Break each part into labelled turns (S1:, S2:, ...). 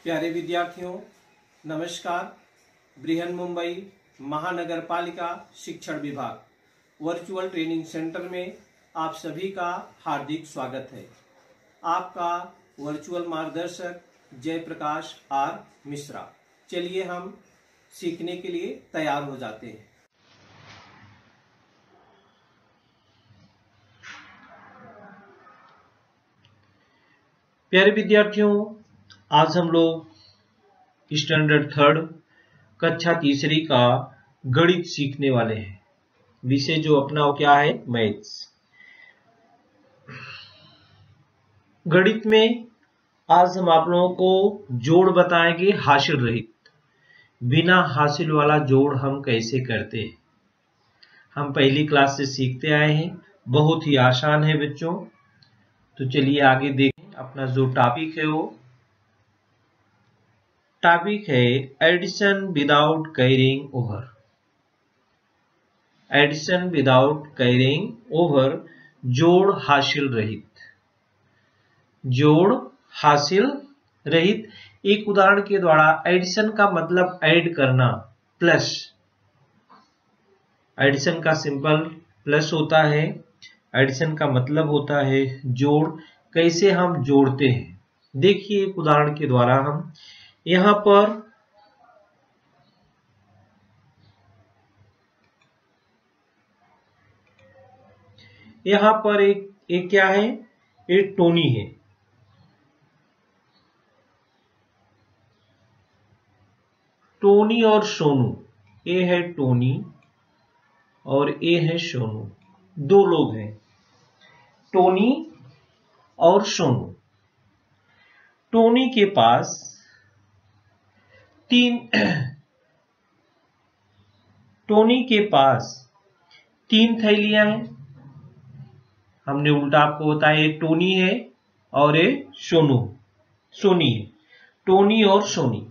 S1: प्यारे विद्यार्थियों, नमस्कार। बृहन मुंबई महानगर पालिका शिक्षण विभाग वर्चुअल ट्रेनिंग सेंटर में आप सभी का हार्दिक स्वागत है। आपका वर्चुअल मार्गदर्शक जयप्रकाश आर मिश्रा। चलिए हम सीखने के लिए तैयार हो जाते हैं।
S2: प्यारे विद्यार्थियों, आज हम लोग स्टैंडर्ड थर्ड कक्षा तीसरी का गणित सीखने वाले हैं। विषय जो अपना वो क्या है, मैथ्स। गणित में आज हम आप लोगों को जोड़ बताएंगे हासिल रहित। बिना हासिल वाला जोड़ हम कैसे करते हैं, हम पहली क्लास से सीखते आए हैं। बहुत ही आसान है बच्चों। तो चलिए आगे देखें। अपना जो टॉपिक है वो टॉपिक है addition without carrying over. Addition without carrying over, जोड़ हासिल रहित। जोड़ हासिल रहित। एक उदाहरण के द्वारा, एडिशन का मतलब ऐड करना, प्लस। एडिशन का सिंपल प्लस होता है। एडिशन का मतलब होता है जोड़। कैसे हम जोड़ते हैं, देखिए एक उदाहरण के द्वारा हम यहां पर एक क्या है, एक टोनी है। टोनी और सोनू, ए है टोनी और ए है सोनू। दो लोग हैं, टोनी और सोनू। टोनी के पास तीन थैलियां हैं। हमने उल्टा आपको बताया, एक टोनी है और एक सोनी है। टोनी और सोनी।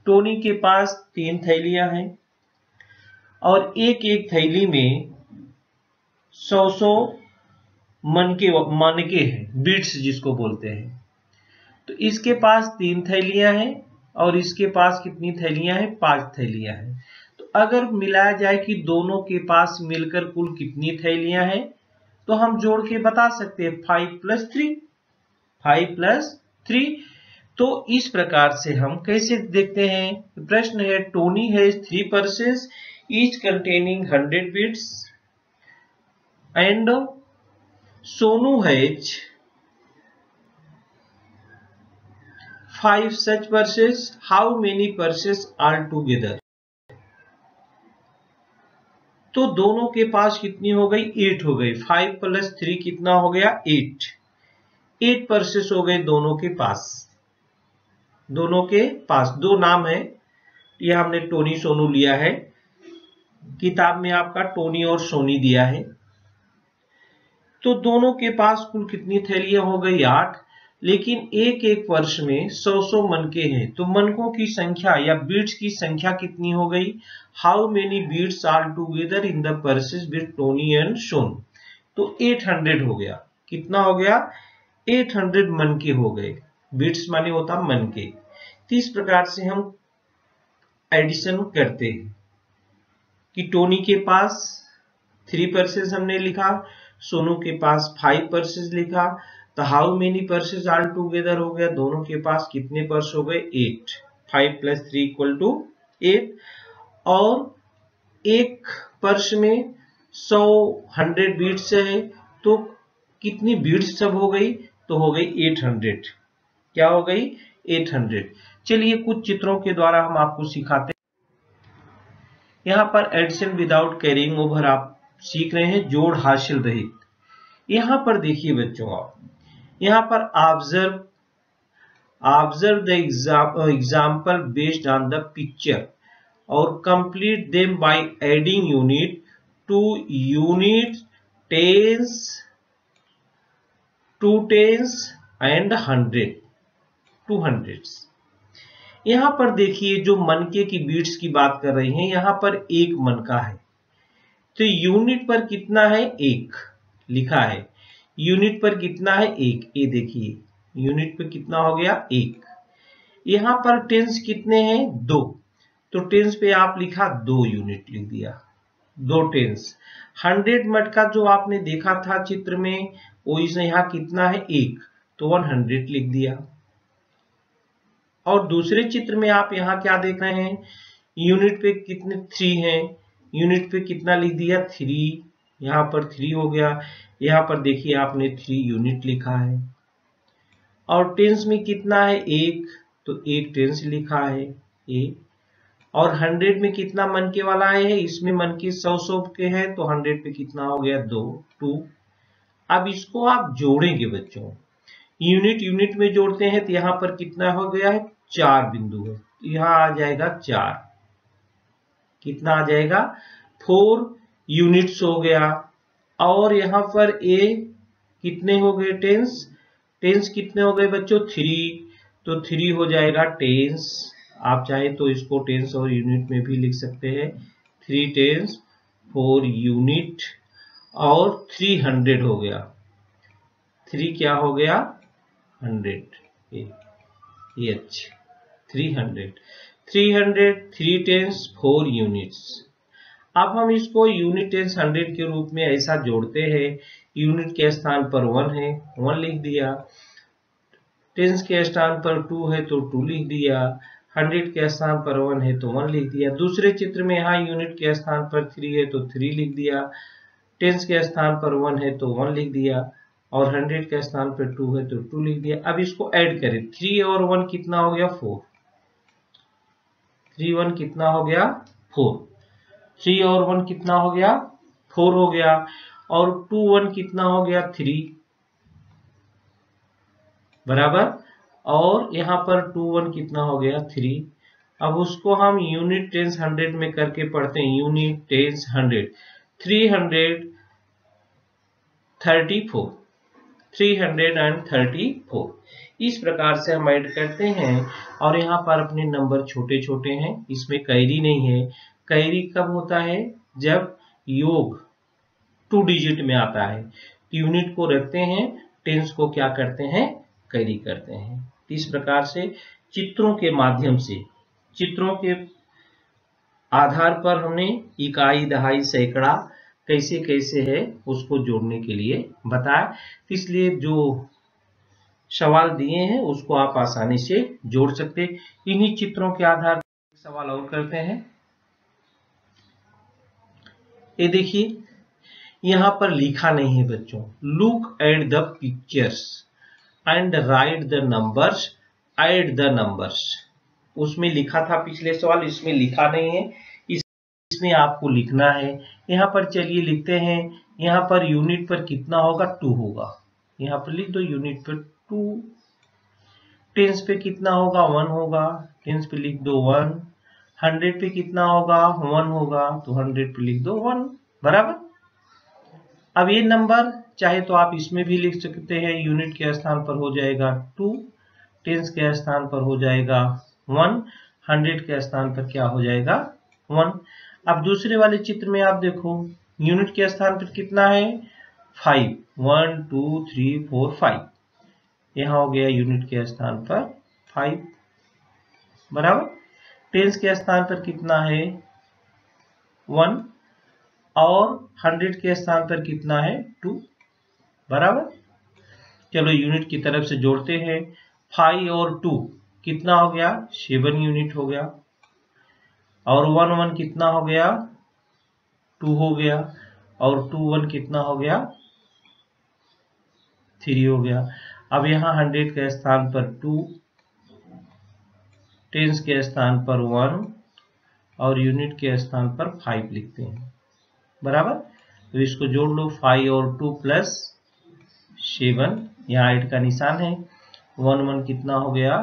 S2: टोनी के पास तीन थैलियां हैं और एक एक थैली में 100 मनके हैं, बीट्स जिसको बोलते हैं। तो इसके पास तीन थैलियां हैं और इसके पास कितनी थैलियां हैं, 5 थैलियां हैं। तो अगर मिलाया जाए कि दोनों के पास मिलकर कुल कितनी थैलियां हैं, तो हम जोड़ के बता सकते हैं 5 + 3। तो इस प्रकार से हम कैसे देखते हैं। प्रश्न है, टोनी है 3 purses each containing 100 beads and Sonu has 5 such purses. How many purses are together? तो दोनों के पास कितनी हो गई, 8 हो गई। 5 + 3 कितना हो गया, 8 पर्सेस हो गए दोनों के पास। दो नाम है, ये हमने टोनी सोनू लिया है। किताब में आपका टोनी और सोनी दिया है। तो दोनों के पास कुल कितनी थैलियां हो गई, 8। लेकिन एक एक पर्स में 100 मनके हैं। तो मनकों की संख्या या बीट्स की संख्या कितनी हो गई, how many beads are together in the purses with Tony and Sonu. तो 800 हो गया। कितना हो गया, 800 मनके हो गए। बीट्स माने होता मनके। तो इस प्रकार से हम एडिशन करते हैं कि टोनी के पास 3 पर्सेस हमने लिखा, सोनू के पास 5 पर्सेस लिखा। तो how many purses are together हो गया, दोनों के पास कितने पर्स हो गए, 8। 5 + 3 = 8। और एक पर्स में 100 बीट्स है, तो कितनी बीट्स सब हो गई, तो हो गई 800। क्या हो गई, 800। चलिए कुछ चित्रों के द्वारा हम आपको सिखाते हैं। यहां पर एडिशन विदाउट कैरिंग ओवर आप सीख रहे हैं, जोड़ हासिल रहित। यहां पर देखिए बच्चों, आप यहां पर observe the example based on the picture और complete them by adding unit to unit, tens, 2 tens and 200। यहां पर देखिए जो मनके की बीट्स की बात कर रहे हैं, यहां पर एक मनका है। तो यूनिट पर कितना है, 1 लिखा है। यूनिट पर कितना है, 1। ये देखिए यूनिट पर कितना हो गया, 1। यहाँ पर टेंस कितने हैं 2, तो टेंस पे आप लिखा 2 यूनिट लिख दिया, 2 टेंस। 100 मटका जो आपने देखा था चित्र में वो इसे यहाँ कितना है 1, तो 100 लिख दिया। और दूसरे चित्र में आप यहाँ क्या देख रहे हैं, यूनिट पे कितने 3 हैं, यूनिट पे कितना लिख दिया 3, यहाँ पर 3 हो गया। यहाँ पर देखिए आपने 3 यूनिट लिखा है। और टेंस में कितना है 1, तो 1 टेंस लिखा है ए। और 100 में कितना मन के वाला है, इसमें मन के 100 के हैं, तो 100 पे कितना हो गया 2। अब इसको आप जोड़ेंगे बच्चों, यूनिट यूनिट में जोड़ते हैं तो यहाँ पर कितना हो गया है 4 बिंदु है, यहाँ आ जाएगा 4, कितना आ जाएगा 4 यूनिट्स हो गया। और यहाँ पर ए कितने हो गए टेंस, टेंस कितने हो गए बच्चों 3, तो 3 हो जाएगा टेंस। आप चाहे तो इसको टेंस और यूनिट में भी लिख सकते हैं, 3 टेंस 4 यूनिट। और 300 हो गया, 3 क्या हो गया 100, ये अच्छा 300, 3 टेंस 4 यूनिट्स। अब हम इसको यूनिट टेंस 100 के रूप में ऐसा जोड़ते हैं, यूनिट के स्थान पर 1 है 1 लिख दिया, टेंस के स्थान पर 2 है तो 2 लिख दिया, 100 के स्थान पर 1 है तो 1 लिख दिया। दूसरे चित्र में यहाँ यूनिट के स्थान पर 3 है तो 3 लिख दिया, टेंस के स्थान पर 1 है तो 1 लिख दिया, और 100 के स्थान पर 2 है तो 2 लिख दिया। अब इसको ऐड करें, 3 और 1 कितना हो गया 4, 3 1 कितना हो गया 4, 3 और 1 कितना हो गया 4 हो गया, और 2 1 कितना हो गया 3 बराबर, और यहाँ पर 2 1 कितना हो गया 3। अब उसको हम यूनिट टेंस 100 में करके पढ़ते हैं, यूनिट टेंस 100, 334, 334 इस प्रकार से हम ऐड करते हैं। और यहाँ पर अपने नंबर छोटे छोटे हैं, इसमें कैरी नहीं है। कैरी कब होता है, जब योग 2 डिजिट में आता है, यूनिट को रखते हैं, टेंस को क्या करते हैं कैरी करते हैं। इस प्रकार से चित्रों के माध्यम से, चित्रों के आधार पर हमने इकाई दहाई सैकड़ा कैसे कैसे है उसको जोड़ने के लिए बताया। इसलिए जो सवाल दिए हैं उसको आप आसानी से जोड़ सकते। इन्हीं चित्रों के आधार पर सवाल और करते हैं। ये देखिए यहाँ पर लिखा नहीं है बच्चों, look at the pictures and write the numbers add the numbers. उसमें लिखा था पिछले सवाल, इसमें लिखा नहीं है, इसमें आपको लिखना है। यहाँ पर चलिए लिखते हैं, यहाँ पर यूनिट पर कितना होगा 2 होगा, यहाँ पर लिख दो यूनिट पर 2। टेंस पे कितना होगा 1 होगा, टेंस पे लिख दो 1। 100 पे कितना होगा 1 होगा, तो 100 पे लिख दो 1 बराबर। अब ये नंबर चाहे तो आप इसमें भी लिख सकते हैं, यूनिट के स्थान पर हो जाएगा 2, टेंस के स्थान पर हो जाएगा 1, 100 के स्थान पर क्या हो जाएगा 1। अब दूसरे वाले चित्र में आप देखो, यूनिट के स्थान पर कितना है 5, 1 2 3 4 5, यहाँ हो गया यूनिट के स्थान पर 5 बराबर। टेंस के स्थान पर कितना है 1, और 100 के स्थान पर कितना है 2 बराबर। चलो यूनिट की तरफ से जोड़ते हैं, 5 और 2 कितना हो गया 7 यूनिट हो गया, और 1 1 कितना हो गया 2 हो गया, और 2 1 कितना हो गया 3 हो गया। अब यहाँ 100 के स्थान पर 2, टेंस के स्थान पर 1, और यूनिट के स्थान पर 5 लिखते हैं बराबर। तो इसको जोड़ लो, 5 और 2 प्लस 7, यहाँ 8 का निशान है, 1 1 कितना हो गया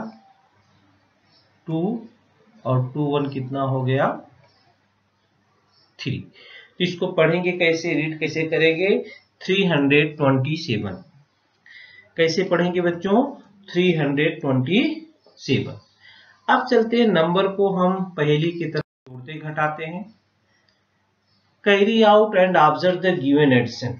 S2: 2, और 2 1 कितना हो गया 3। तो इसको पढ़ेंगे कैसे, रीड कैसे करेंगे 327, कैसे पढ़ेंगे बच्चों 327। अब चलते हैं नंबर को हम पहेली की तरफ जोड़ते घटाते हैं। Carry out and observe the given addition.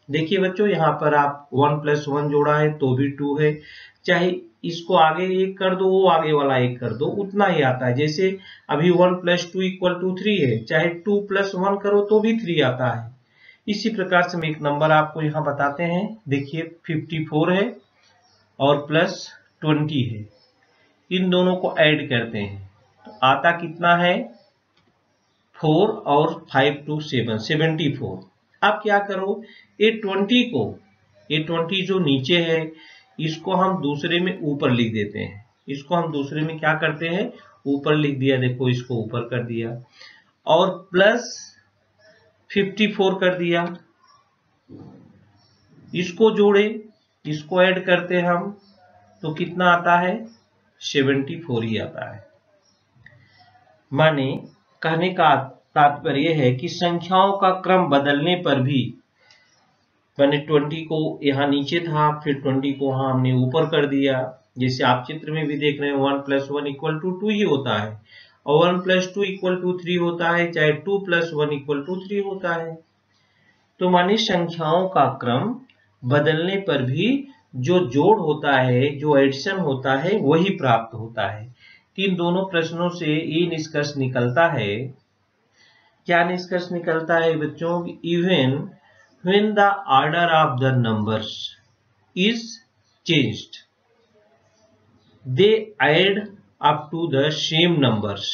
S2: देखिए बच्चों यहाँ पर आप 1 + 1 जोड़ा है तो भी 2 है, चाहे इसको आगे एक कर दो, वो आगे वाला एक कर दो, उतना ही आता है। जैसे अभी 1 + 2 = 3 है, चाहे 2 + 1 करो तो भी 3 आता है। इसी प्रकार से हम एक नंबर आपको यहाँ बताते हैं। देखिए 54 है और +20 है, इन दोनों को ऐड करते हैं तो आता कितना है 4 और 5 to 7 74। अब क्या करो, ये 20 जो नीचे है इसको हम दूसरे में ऊपर लिख देते हैं। इसको हम दूसरे में क्या करते हैं, ऊपर लिख दिया, देखो इसको ऊपर कर दिया और +54 कर दिया। इसको जोड़े, इसको ऐड करते हैं हम तो कितना आता है 74 ही आता है। माने कहने का तात्पर्य है कि संख्याओं का क्रम बदलने पर भी, मैंने 20 को यहाँ नीचे था, फिर 20 को वहां हमने ऊपर कर दिया। जैसे आप चित्र में भी देख रहे हैं 1 + 1 = 2 ही होता है और 1 + 2 = 3 होता है, चाहे 2 + 1 = 3 होता है। तो माने संख्याओं का क्रम बदलने पर भी जो जोड़ होता है, जो एडिशन होता है, वही प्राप्त होता है। इन दोनों प्रश्नों से ये निष्कर्ष निकलता है, क्या निष्कर्ष निकलता है बच्चों, even when the order of the numbers is changed they add up to the same numbers।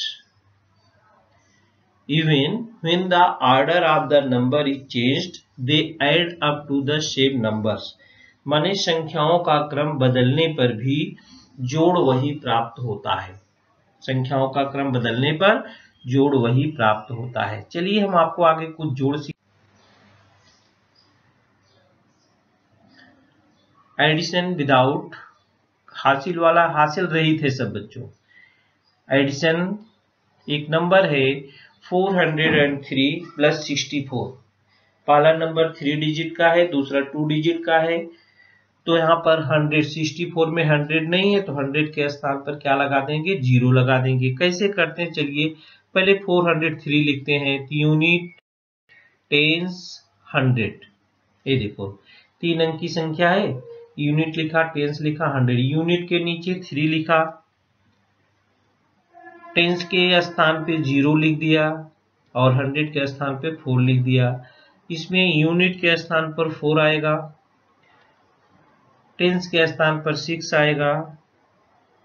S2: even when the order of the number is changed they add up to the same numbers। माने संख्याओं का क्रम बदलने पर भी जोड़ वही प्राप्त होता है। संख्याओं का क्रम बदलने पर जोड़ वही प्राप्त होता है। चलिए हम आपको आगे कुछ जोड़ एडिशन विदाउट, हासिल वाला हासिल रहित है सब बच्चों। एडिशन एक नंबर है 403 + 64। पहला नंबर 3 डिजिट का है, दूसरा 2 डिजिट का है। तो यहाँ पर 164 में 100 नहीं है तो 100 के स्थान पर क्या लगा देंगे, 0 लगा देंगे। कैसे करते हैं, चलिए पहले 403 लिखते हैं। Unit, tens, 100। ये देखो 3 अंक की संख्या है, यूनिट लिखा, टेंस लिखा, 100। यूनिट के नीचे 3 लिखा, टेंस के स्थान पे 0 लिख दिया और 100 के स्थान पे 4 लिख दिया। इसमें यूनिट के स्थान पर 4 आएगा, टेंस के स्थान पर 6 आएगा,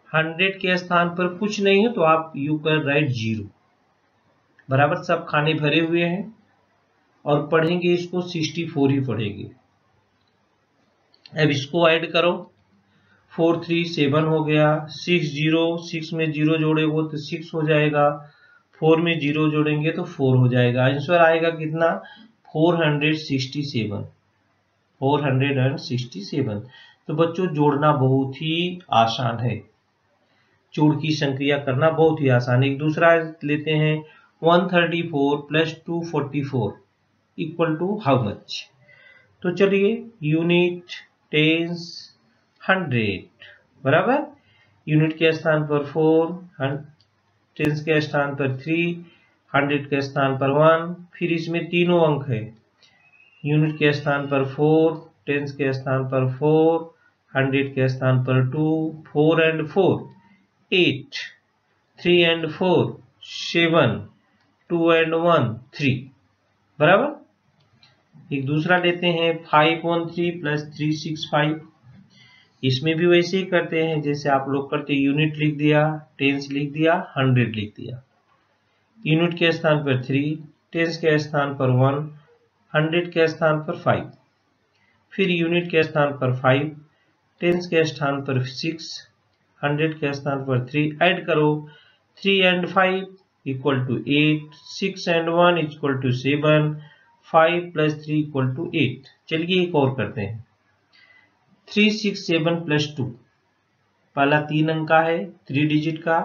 S2: 100 के स्थान पर कुछ नहीं है तो आप यू कर राइट 0। बराबर सब खाने भरे हुए हैं और पढ़ेंगे इसको 64 ही पढ़ेंगे। अब इसको ऐड करो, 4 3 7 हो गया, 6 0, 6 में 0 जोड़ेंगे तो 6 हो जाएगा, 4 में 0 जोड़ेंगे तो 4 हो जाएगा। आंसर आएगा कितना 467। 467। तो बच्चों जोड़ना बहुत ही आसान है, जोड़ की संक्रिया करना बहुत ही आसान है। एक दूसरा लेते हैं 134 + 244 = हाउ मच। तो चलिए यूनिट, टेंस, 100 बराबर, यूनिट के स्थान पर 4, टेंस के स्थान पर 3, 100 के स्थान पर 1। फिर इसमें तीनों अंक है, यूनिट के स्थान पर 4, टेंस के स्थान पर 4, 100 के स्थान पर 2, 4 and 4 8, 3 and 4 7, 2 and 1 3 बराबर। एक दूसरा लेते हैं 513 + 365। इसमें भी वैसे ही करते हैं जैसे आप लोग करते, यूनिट लिख दिया, टेंस लिख दिया, 100 लिख दिया। यूनिट के स्थान पर 3, टेंस के स्थान पर 1, 100 के स्थान पर 5। फिर यूनिट के स्थान पर 5, टेंस के स्थान पर 6, 100 के स्थान पर 3। ऐड करो 3 and 5 = 8, 6 and 1 = 7, 5 + 3 = 8। चलिए एक और करते हैं 367 + 2। पहला 3 अंक का है, 3 डिजिट का,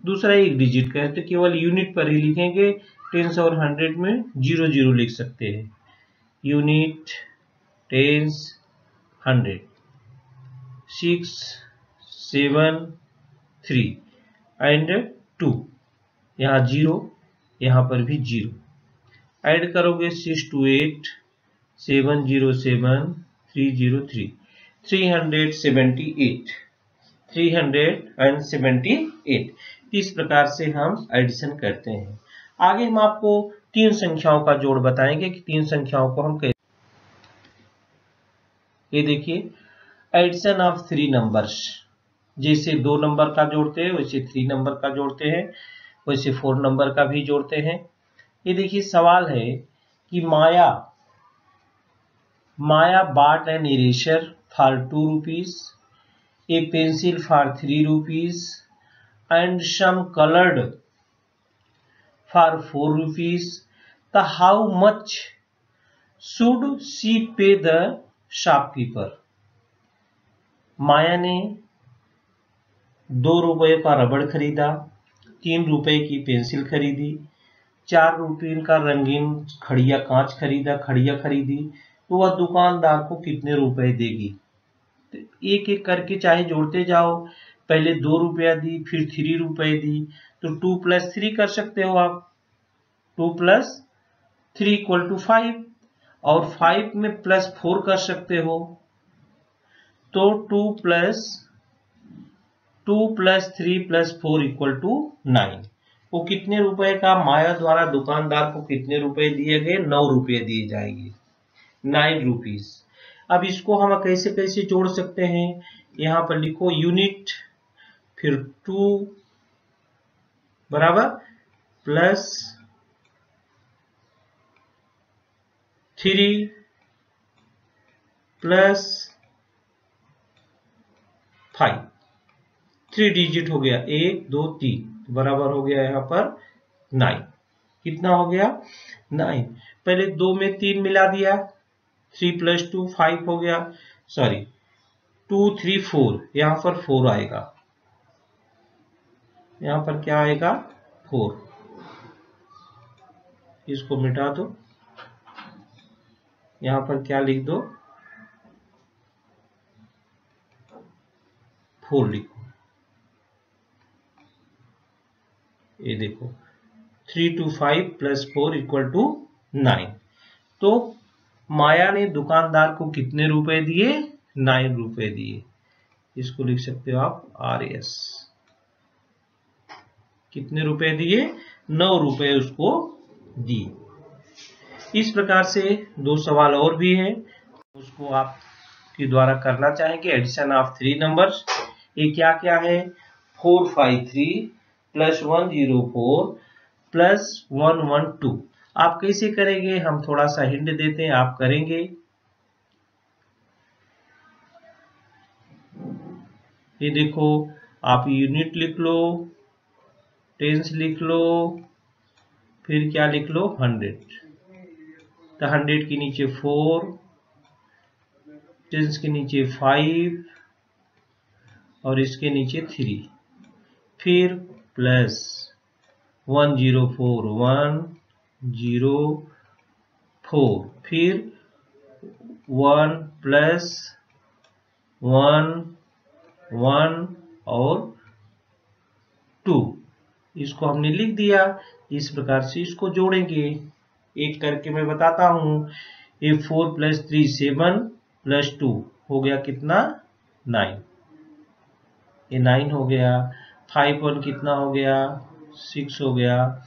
S2: दूसरा 1 डिजिट का है तो केवल यूनिट पर ही लिखेंगे, टेंस और 100 में 0 0 लिख सकते हैं। यूनिट, टेंस, 100, 6 7 3 एंड 2, यहाँ 0, यहाँ पर भी 0। ऐड करोगे 6 2 8, 7 0 7, 3 0 3, 378। 378। इस प्रकार से हम एडिशन करते हैं। आगे हम आपको तीन संख्याओं का जोड़ बताएंगे कि तीन संख्याओं को हम कैसे। ये देखिए, एडिशन ऑफ 3 नंबर्स। जैसे 2 नंबर का जोड़ते हैं वैसे 3 नंबर का जोड़ते हैं, वैसे 4 नंबर का भी जोड़ते हैं। ये देखिए, सवाल है कि माया bought an eraser for 2 rupees, a pencil for 3 rupees and some colored for 4 rupees. The how much should she pay the shopkeeper? माया ने 2 रुपए का रबड़ खरीदा, 3 रुपए की पेंसिल खरीदी, 4 रुपए का रंगीन कांच खरीदी, तो वह दुकानदार को कितने रुपए देगी? तो एक एक करके चाहे जोड़ते जाओ। पहले 2 रुपया दी, फिर 3 रुपए दी, तो 2 + 3 कर सकते हो आप। 2 + 3 = 5, और 5 में +4 कर सकते हो। तो 2 + 3 + 4 = 9। वो कितने रुपए का माया द्वारा दुकानदार को कितने रुपए दिए गए? 9 रुपये दिए जाएंगे, 9 रुपीज। अब इसको हम कैसे कैसे जोड़ सकते हैं? यहां पर लिखो यूनिट, फिर 2 बराबर प्लस 3 प्लस 5, 3 डिजिट हो गया, 1 2 3, बराबर हो गया यहाँ पर 9। कितना हो गया? 9। पहले 2 में 3 मिला दिया, 3 + 2 5 हो गया, सॉरी 2 3 4, यहाँ पर 4 आएगा। यहाँ पर क्या आएगा? 4। इसको मिटा दो, यहाँ पर क्या लिख दो? 4 लिखो। ये देखो, 3 2 5 + 4 = 9। तो माया ने दुकानदार को कितने रुपए दिए? 9 रुपए दिए। इसको लिख सकते हो आप RS। कितने रुपए दिए? 9 रुपए उसको दिए। इस प्रकार से 2 सवाल और भी हैं, उसको आप के द्वारा करना चाहेंगे। एडिशन ऑफ 3 नंबर्स, ये क्या क्या है? 453 + 104 + 112। आप कैसे करेंगे? हम थोड़ा सा हिंट देते हैं, आप करेंगे। ये देखो, आप यूनिट लिख लो, टेंस लिख लो, फिर क्या लिख लो? 100। तो 100 के नीचे 4, टेंस के नीचे 5 और इसके नीचे 3, फिर प्लस 104 104, फिर 1 + 1 1 और 2। इसको हमने लिख दिया। इस प्रकार से इसको जोड़ेंगे, एक करके मैं बताता हूं। ये 4 + 3 7 + 2 हो गया कितना? 9। ये 9 हो गया। 5 1 कितना हो गया? 6 हो गया।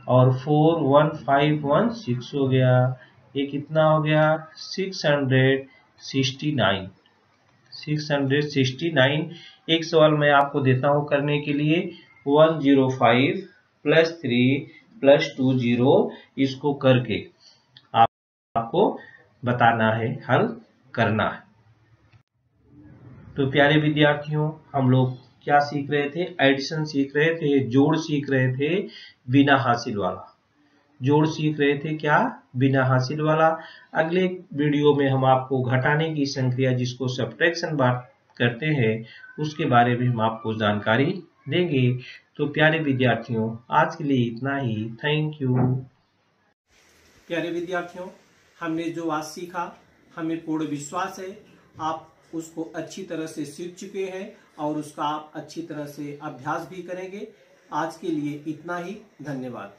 S2: और 4 1 5 1 6 हो गया। ये कितना हो गया? 669। 669। एक सवाल मैं आपको देता हूं करने के लिए। 105 + 3 + 20, इसको करके आपको बताना है, हल करना है। तो प्यारे विद्यार्थियों, हम लोग क्या सीख रहे थे? एडिशन सीख रहे थे, जोड़ सीख रहे थे, बिना हासिल वाला। जोड़ सीख रहे थे क्या? बिना हासिल वाला। अगले वीडियो में हम आपको घटाने की संक्रिया, जिसको सब्ट्रैक्शन बात करते हैं, उसके बारे में हम आपको जानकारी देंगे। तो प्यारे विद्यार्थियों, आज के लिए इतना ही। Thank you.
S1: प्यारे विद्यार्थियों, हमने जो आज सीखा, हमें पूर्ण विश्वास है आप उसको अच्छी तरह से सीख चुके हैं और उसका आप अच्छी तरह से अभ्यास भी करेंगे। आज के लिए इतना ही। धन्यवाद।